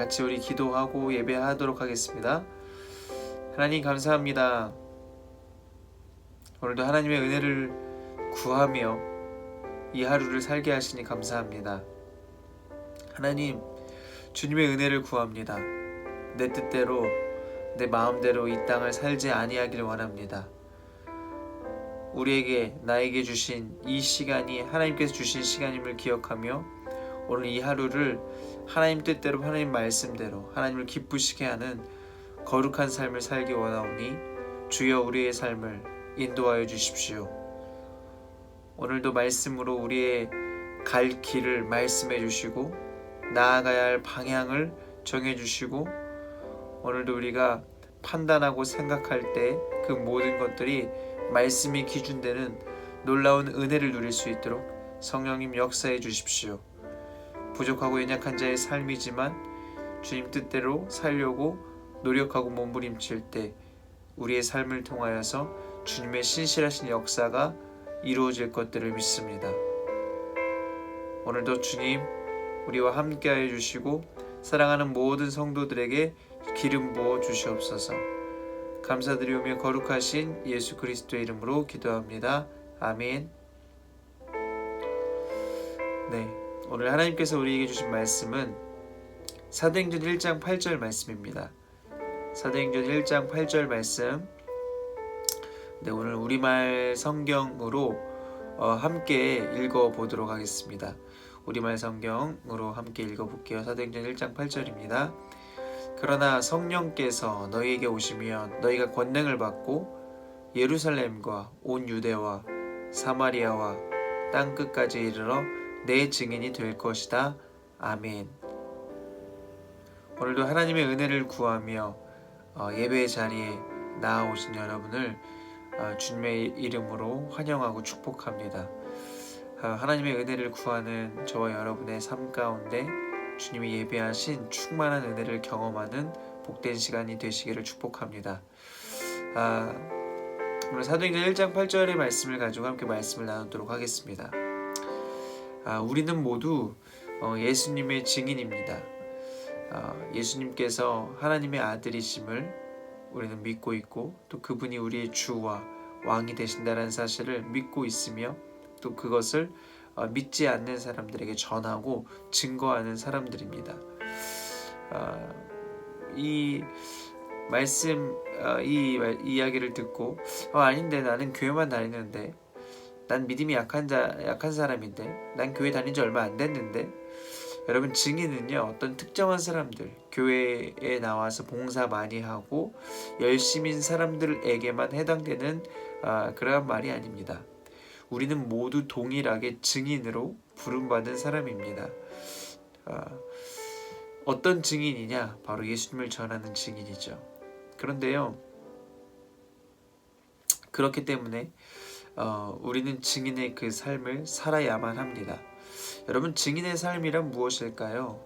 같이 우리 기도하고 예배하도록 하겠습니다. 하나님 감사합니다. 오늘도 하나님의 은혜를 구하며 이 하루를 살게 하시니 감사합니다. 하나님, 주님의 은혜를 구합니다. 내 뜻대로 내 마음대로 이 땅을 살지 아니하기를 원합니다. 나에게 주신 이 시간이 하나님께서 주신 시간임을 기억하며 오늘 이 하루를 하나님 뜻대로 하나님 말씀대로 하나님을 기쁘시게 하는 거룩한 삶을 살기 원하오니 주여 우리의 삶을 인도하여 주십시오. 오늘도 말씀으로 우리의 갈 길을 말씀해 주시고 나아가야 할 방향을 정해 주시고 오늘도 우리가 판단하고 생각할 때 그 모든 것들이 말씀이 기준되는 놀라운 은혜를 누릴 수 있도록 성령님 역사해 주십시오. 부족하고 연약한 자의 삶이지만 주님 뜻대로 살려고 노력하고 몸부림칠 때 우리의 삶을 통하여서 주님의 신실하신 역사가 이루어질 것들을 믿습니다. 오늘도 주님 우리와 함께하여 주시고 사랑하는 모든 성도들에게 기름 부어 주시옵소서. 감사드리오며 거룩하신 예수 그리스도의 이름으로 기도합니다. 아멘. 네, 오늘 하나님께서 우리에게 주신 말씀은 사도행전 1장 8절 말씀입니다. 사도행전 1장 8절 말씀. 네, 오늘 우리말 성경으로 함께 읽어보도록 하겠습니다. 우리말 성경으로 함께 읽어볼게요. 사도행전 1장 8절입니다. 그러나 성령께서 너희에게 오시면 너희가 권능을 받고 예루살렘과 온 유대와 사마리아와 땅끝까지 이르러 내 증인이 될 것이다. 아멘. 오늘도 하나님의 은혜를 구하며 예배의 자리에 나아오신 여러분을 주님의 이름으로 환영하고 축복합니다. 하나님의 은혜를 구하는 저와 여러분의 삶 가운데 주님이 예배하신 충만한 은혜를 경험하는 복된 시간이 되시기를 축복합니다. 오늘 사도행전 1장 8절의 말씀을 가지고 함께 말씀을 나누도록 하겠습니다. 우리는 모두 예수님의 증인입니다. 예수님께서 하나님의 아들이심을 우리는 믿고 있고 또 그분이 우리의 주와 왕이 되신다는 사실을 믿고 있으며 또 그것을 믿지 않는 사람들에게 전하고 증거하는 사람들입니다. 이 말씀, 이 이야기를 듣고 아닌데 나는 교회만 다니는데 난 믿음이 약한 사람인데 난 교회 다닌 지 얼마 안 됐는데 여러분 증인은요 어떤 특정한 사람들 교회에 나와서 봉사 많이 하고 열심인 사람들에게만 해당되는 그러한 말이 아닙니다. 우리는 모두 동일하게 증인으로 부름받은 사람입니다. 어떤 증인이냐? 바로 예수님을 전하는 증인이죠. 그런데요, 그렇기 때문에 우리는 증인의 그 삶을 살아야만 합니다. 여러분, 증인의 삶이란 무엇일까요?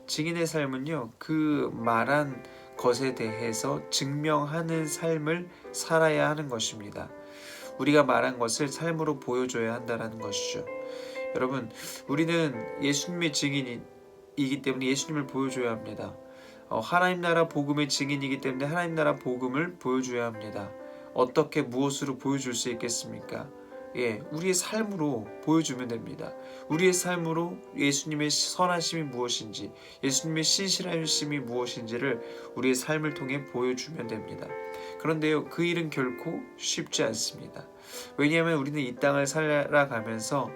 증인의 삶은요, 그 말한 것에 대해서 증명하는 삶을 살아야 하는 것입니다. 우리가 말한 것을 삶으로 보여줘야 한다는 것이죠. 여러분, 우리는 예수님의 증인이기 때문에 예수님을 보여줘야 합니다. 하나님 나라 복음의 증인이기 때문에 하나님 나라 복음을 보여줘야 합니다. 어떻게 무엇으로 보여줄 수 있겠습니까? 우리의 삶으로 보여주면 됩니다. 우리의 삶으로 예수님의 선하심이 무엇인지, 예수님의 신실하심이 무엇인지를 우리의 삶을 통해 보여주면 됩니다. 그런데요, 그 일은 결코 쉽지 않습니다. 왜냐하면 우리는 이 땅을 살아가면서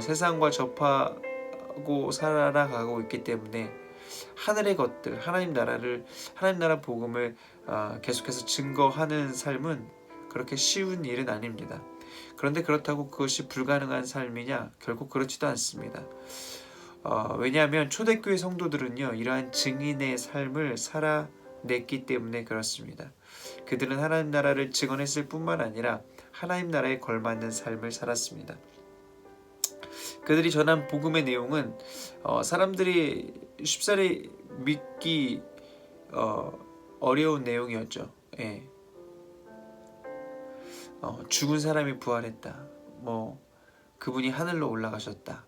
세상과 접하고 살아가고 있기 때문에 하늘의 것들, 하나님 나라 복음을 계속해서 증거하는 삶은 그렇게 쉬운 일은 아닙니다. 그런데 그렇다고 그것이 불가능한 삶이냐? 결국 그렇지도 않습니다. 왜냐하면 초대교회 성도들은요 이러한 증인의 삶을 살아냈기 때문에 그렇습니다. 그들은 하나님 나라를 증언했을 뿐만 아니라 하나님 나라에 걸맞는 삶을 살았습니다. 그들이 전한 복음의 내용은 사람들이 쉽사리 믿기 어려운 내용이었죠. 죽은 사람이 부활했다. 그분이 하늘로 올라가셨다.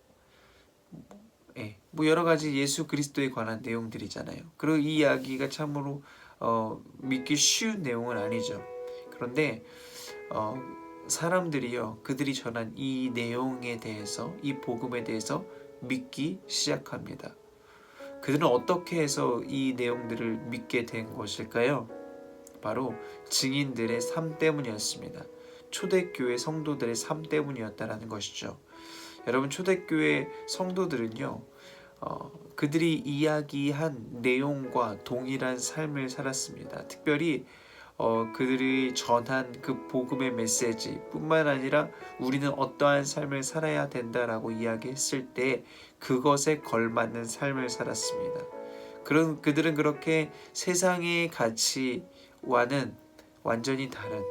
뭐 여러 가지 예수 그리스도에 관한 내용들이잖아요. 그리고 이 이야기가 참으로 믿기 쉬운 내용은 아니죠. 그런데 어, 사람들이요, 그들이 전한 이 내용에 대해서, 이 복음에 대해서 믿기 시작합니다. 그들은 어떻게 해서 이 내용들을 믿게 된 것일까요? 바로 증인들의 삶 때문이었습니다. 초대교회 성도들의 삶 때문이었다라는 것이죠. 여러분, 초대교회 성도들은요, 그들이 이야기한 내용과 동일한 삶을 살았습니다. 특별히 그들이 전한 그 복음의 메시지 뿐만 아니라 우리는 어떠한 삶을 살아야 된다라고 이야기했을 때 그것에 걸맞는 삶을 살았습니다. 그런 그들은 그렇게 세상의 가치와는 완전히 다른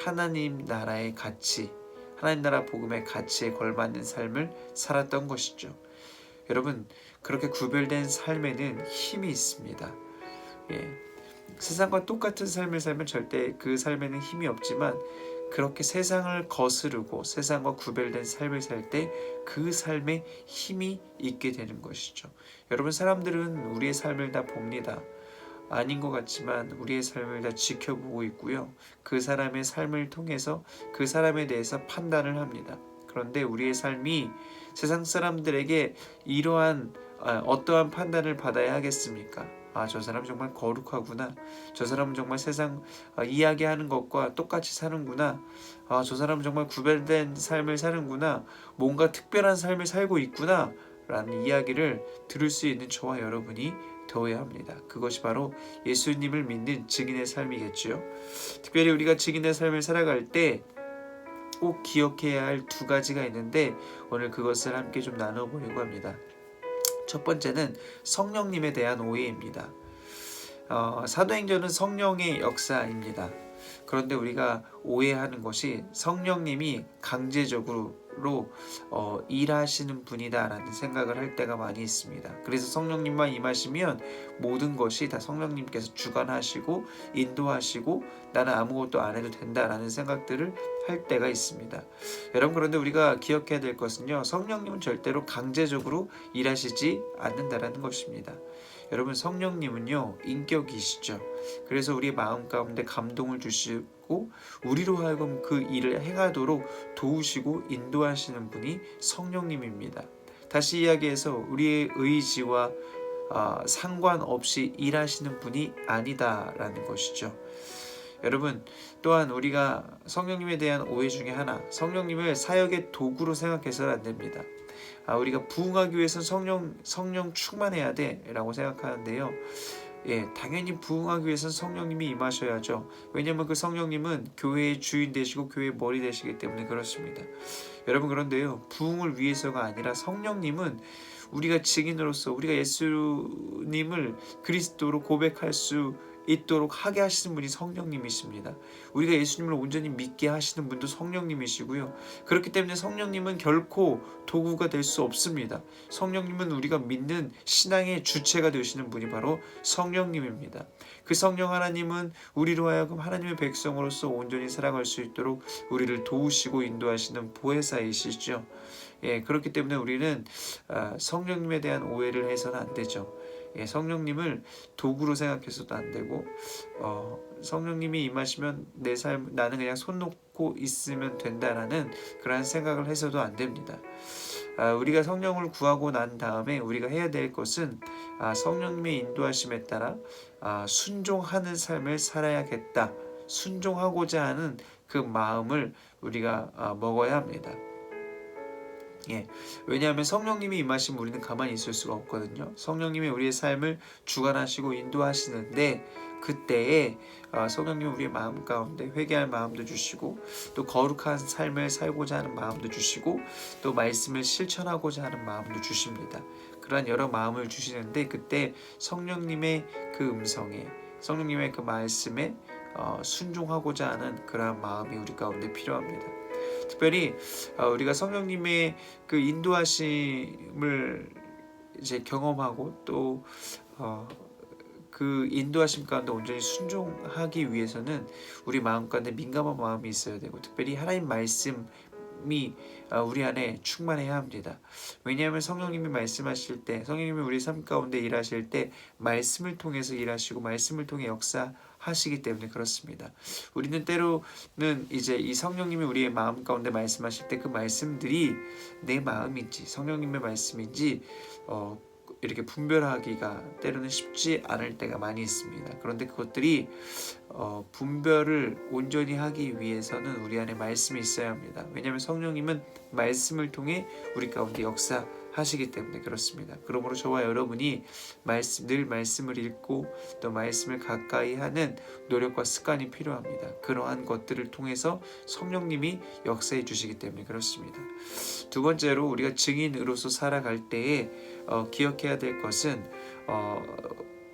하나님 나라의 가치, 하나님 나라 복음의 가치에 걸맞는 삶을 살았던 것이죠. 여러분, 그렇게 구별된 삶에는 힘이 있습니다. 예. 세상과 똑같은 삶을 살면 절대 그 삶에는 힘이 없지만, 그렇게 세상을 거스르고 세상과 구별된 삶을 살 때 그 삶에 힘이 있게 되는 것이죠. 여러분, 사람들은 우리의 삶을 다 봅니다. 아닌 것 같지만 우리의 삶을 다 지켜보고 있고요. 그 사람의 삶을 통해서 그 사람에 대해서 판단을 합니다. 그런데 우리의 삶이 세상 사람들에게 이러한 어떠한 판단을 받아야 하겠습니까? 저 사람 정말 거룩하구나. 저 사람은 정말 세상 이야기하는 것과 똑같이 사는구나. 저 사람은 정말 구별된 삶을 사는구나. 뭔가 특별한 삶을 살고 있구나. 라는 이야기를 들을 수 있는 저와 여러분이 되어야 합니다. 그것이 바로 예수님을 믿는 증인의 삶이겠지요. 특별히 우리가 증인의 삶을 살아갈 때 꼭 기억해야 할 두 가지가 있는데, 오늘 그것을 함께 좀 나눠보려고 합니다. 첫 번째는 성령님에 대한 오해입니다. 사도행전은 성령의 역사입니다. 그런데 우리가 오해하는 것이 성령님이 강제적으로 일하시는 분이다라는 생각을 할 때가 많이 있습니다. 그래서 성령님만 임하시면 모든 것이 다 성령님께서 주관하시고 인도하시고 나는 아무것도 안 해도 된다라는 생각들을 할 때가 있습니다. 여러분, 그런데 우리가 기억해야 될 것은요, 성령님은 절대로 강제적으로 일하시지 않는다라는 것입니다. 여러분, 성령님은요 인격이시죠. 그래서 우리 마음 가운데 감동을 주시고 우리로 하여금 그 일을 행하도록 도우시고 인도하시는 분이 성령님입니다. 다시 이야기해서 우리의 의지와 상관없이 일하시는 분이 아니다라는 것이죠. 여러분, 또한 우리가 성령님에 대한 오해 중에 하나, 성령님을 사역의 도구로 생각해서는 안 됩니다. 우리가 부흥하기 위해서는 성령 충만해야 돼 라고 생각하는데요. 당연히 부흥하기 위해서는 성령님이 임하셔야죠. 왜냐하면 그 성령님은 교회의 주인 되시고 교회의 머리 되시기 때문에 그렇습니다. 여러분, 그런데요, 부흥을 위해서가 아니라 성령님은 우리가 증인으로서 우리가 예수님을 그리스도로 고백할 수 있도록 하게 하시는 분이 성령님이십니다. 우리가 예수님을 온전히 믿게 하시는 분도 성령님이시고요. 그렇기 때문에 성령님은 결코 도구가 될 수 없습니다. 성령님은 우리가 믿는 신앙의 주체가 되시는 분이 바로 성령님입니다. 그 성령 하나님은 우리로 하여금 하나님의 백성으로서 온전히 살아갈 수 있도록 우리를 도우시고 인도하시는 보혜사이시죠. 그렇기 때문에 우리는 성령님에 대한 오해를 해서는 안 되죠. 성령님을 도구로 생각해서도 안 되고, 성령님이 임하시면 내 삶, 나는 그냥 손 놓고 있으면 된다라는 그런 생각을 해서도 안 됩니다. 우리가 성령을 구하고 난 다음에 우리가 해야 될 것은 성령님의 인도하심에 따라 순종하는 삶을 살아야겠다, 순종하고자 하는 그 마음을 우리가 먹어야 합니다. 왜냐하면 성령님이 임하시면 우리는 가만히 있을 수가 없거든요. 성령님이 우리의 삶을 주관하시고 인도하시는데, 그때에 성령님은 우리의 마음 가운데 회개할 마음도 주시고, 또 거룩한 삶을 살고자 하는 마음도 주시고, 또 말씀을 실천하고자 하는 마음도 주십니다. 그러한 여러 마음을 주시는데, 그때 성령님의 그 음성에, 성령님의 그 말씀에 순종하고자 하는 그러한 마음이 우리 가운데 필요합니다. 특별히 우리가 성령님의 그 인도하심을 이제 경험하고 또 그 인도하심 가운데 온전히 순종하기 위해서는 우리 마음 가운데 민감한 마음이 있어야 되고, 특별히 하나님 말씀에 말씀이 우리 안에 충만해야 합니다. 왜냐하면 성령님이 말씀하실 때, 성령님이 우리 삶 가운데 일하실 때 말씀을 통해서 일하시고 말씀을 통해 역사하시기 때문에 그렇습니다. 우리는 때로는 이제 이 성령님이 우리의 마음 가운데 말씀하실 때 그 말씀들이 내 마음인지 성령님의 말씀인지 이렇게 분별하기가 때로는 쉽지 않을 때가 많이 있습니다. 그런데 그것들이 분별을 온전히 하기 위해서는 우리 안에 말씀이 있어야 합니다. 왜냐하면 성령님은 말씀을 통해 우리 가운데 역사하시기 때문에 그렇습니다. 그러므로 저와 여러분이 늘 말씀을 읽고 또 말씀을 가까이 하는 노력과 습관이 필요합니다. 그러한 것들을 통해서 성령님이 역사해 주시기 때문에 그렇습니다. 두 번째로 우리가 증인으로서 살아갈 때에 기억해야 될 것은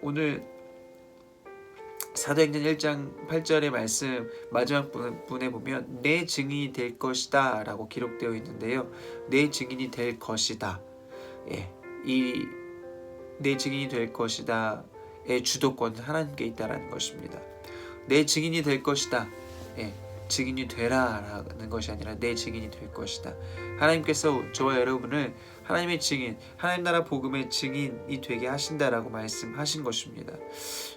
오늘 사도행전 1장 8절의 말씀 마지막 부분에 보면 내 증인이 될 것이다 라고 기록되어 있는데요. 내 증인이 될 것이다. 이 내 증인이 될 것이다의 주도권은 하나님께 있다라는 것입니다. 내 증인이 될 것이다. 증인이 되라 라는 것이 아니라 내 증인이 될 것이다. 하나님께서 저와 여러분을 하나님의 증인, 하나님 나라 복음의 증인이 되게 하신다라고 말씀하신 것입니다.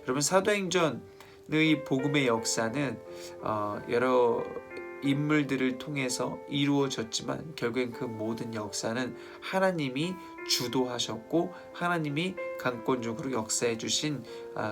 여러분 사도행전의 복음의 역사는 여러 인물들을 통해서 이루어졌지만 결국엔 그 모든 역사는 하나님이 주도하셨고 하나님이 강권적으로 역사해 주신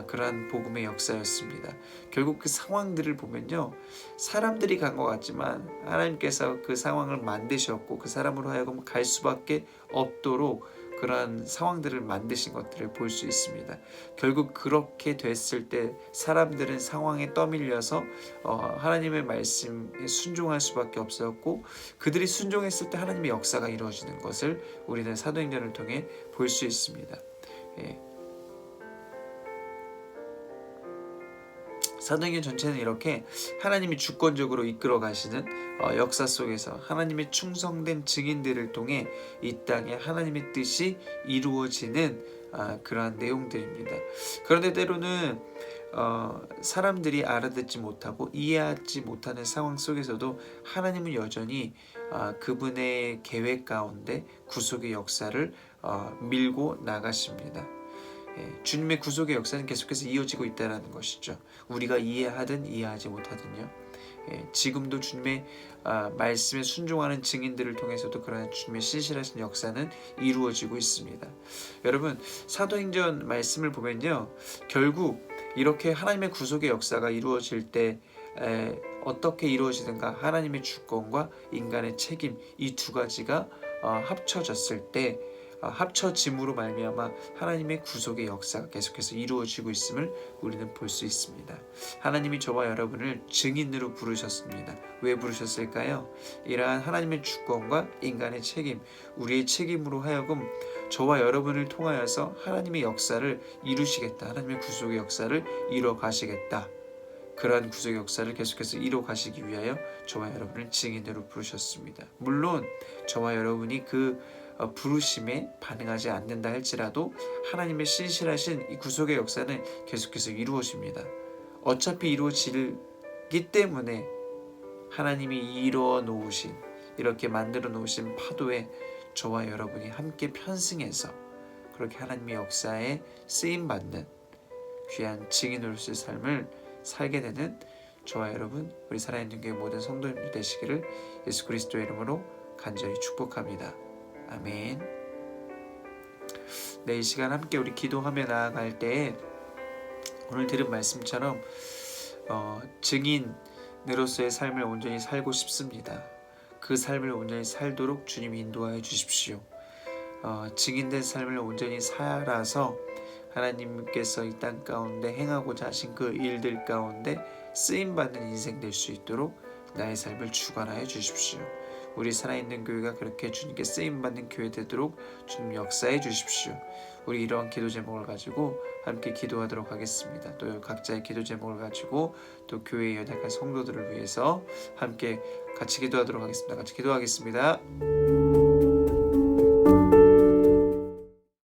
그러한 복음의 역사였습니다. 결국 그 상황들을 보면요, 사람들이 간 것 같지만 하나님께서 그 상황을 만드셨고 그 사람으로 하여금 갈 수밖에 없도록 그러한 상황들을 만드신 것들을 볼 수 있습니다. 결국 그렇게 됐을 때 사람들은 상황에 떠밀려서 하나님의 말씀에 순종할 수밖에 없었고 그들이 순종했을 때 하나님의 역사가 이루어지는 것을 우리는 사도행전을 통해 볼 수 있습니다. 사도행전 전체는 이렇게 하나님이 주권적으로 이끌어 가시는 역사 속에서 하나님의 충성된 증인들을 통해 이 땅에 하나님의 뜻이 이루어지는 그러한 내용들입니다. 그런데 때로는 사람들이 알아듣지 못하고 이해하지 못하는 상황 속에서도 하나님은 여전히 그분의 계획 가운데 구속의 역사를 밀고 나가십니다. 주님의 구속의 역사는 계속해서 이어지고 있다는 것이죠. 우리가 이해하든 이해하지 못하든요. 지금도 주님의 말씀에 순종하는 증인들을 통해서도 그러한 주님의 신실하신 역사는 이루어지고 있습니다. 여러분 사도행전 말씀을 보면요, 결국 이렇게 하나님의 구속의 역사가 이루어질 때 어떻게 이루어지는가, 하나님의 주권과 인간의 책임, 이 두 가지가 합쳐졌을 때 합쳐짐으로 말미암아 하나님의 구속의 역사가 계속해서 이루어지고 있음을 우리는 볼 수 있습니다. 하나님이 저와 여러분을 증인으로 부르셨습니다. 왜 부르셨을까요? 이러한 하나님의 주권과 인간의 책임, 우리의 책임으로 하여금 저와 여러분을 통하여서 하나님의 역사를 이루시겠다, 하나님의 구속의 역사를 이뤄 가시겠다, 그러한 구속의 역사를 계속해서 이뤄 가시기 위하여 저와 여러분을 증인으로 부르셨습니다. 물론 저와 여러분이 그 부르심에 반응하지 않는다 할지라도 하나님의 신실하신 이 구속의 역사는 계속해서 이루어집니다. 어차피 이루어지기 때문에 하나님이 이루어 놓으신, 이렇게 만들어 놓으신 파도에 저와 여러분이 함께 편승해서 그렇게 하나님의 역사에 쓰임받는 귀한 증인으로서의 삶을 살게 되는 저와 여러분, 우리 살아있는 교회 모든 성도님들 되시기를 예수 그리스도의 이름으로 간절히 축복합니다. 아멘. 이 시간 함께 우리 기도하며 나아갈 때 오늘 들은 말씀처럼 증인으로서의 삶을 온전히 살고 싶습니다. 그 삶을 온전히 살도록 주님이 인도하여 주십시오. 증인된 삶을 온전히 살아서 하나님께서 이 땅 가운데 행하고자 하신 그 일들 가운데 쓰임받는 인생 될 수 있도록 나의 삶을 주관하여 주십시오. 우리 살아있는 교회가 그렇게 주님께 쓰임받는 교회 되도록 주님 역사해 주십시오. 우리 이러한 기도 제목을 가지고 함께 기도하도록 하겠습니다. 또 각자의 기도 제목을 가지고 또 교회에 연약한 성도들을 위해서 함께 같이 기도하도록 하겠습니다. 같이 기도하겠습니다.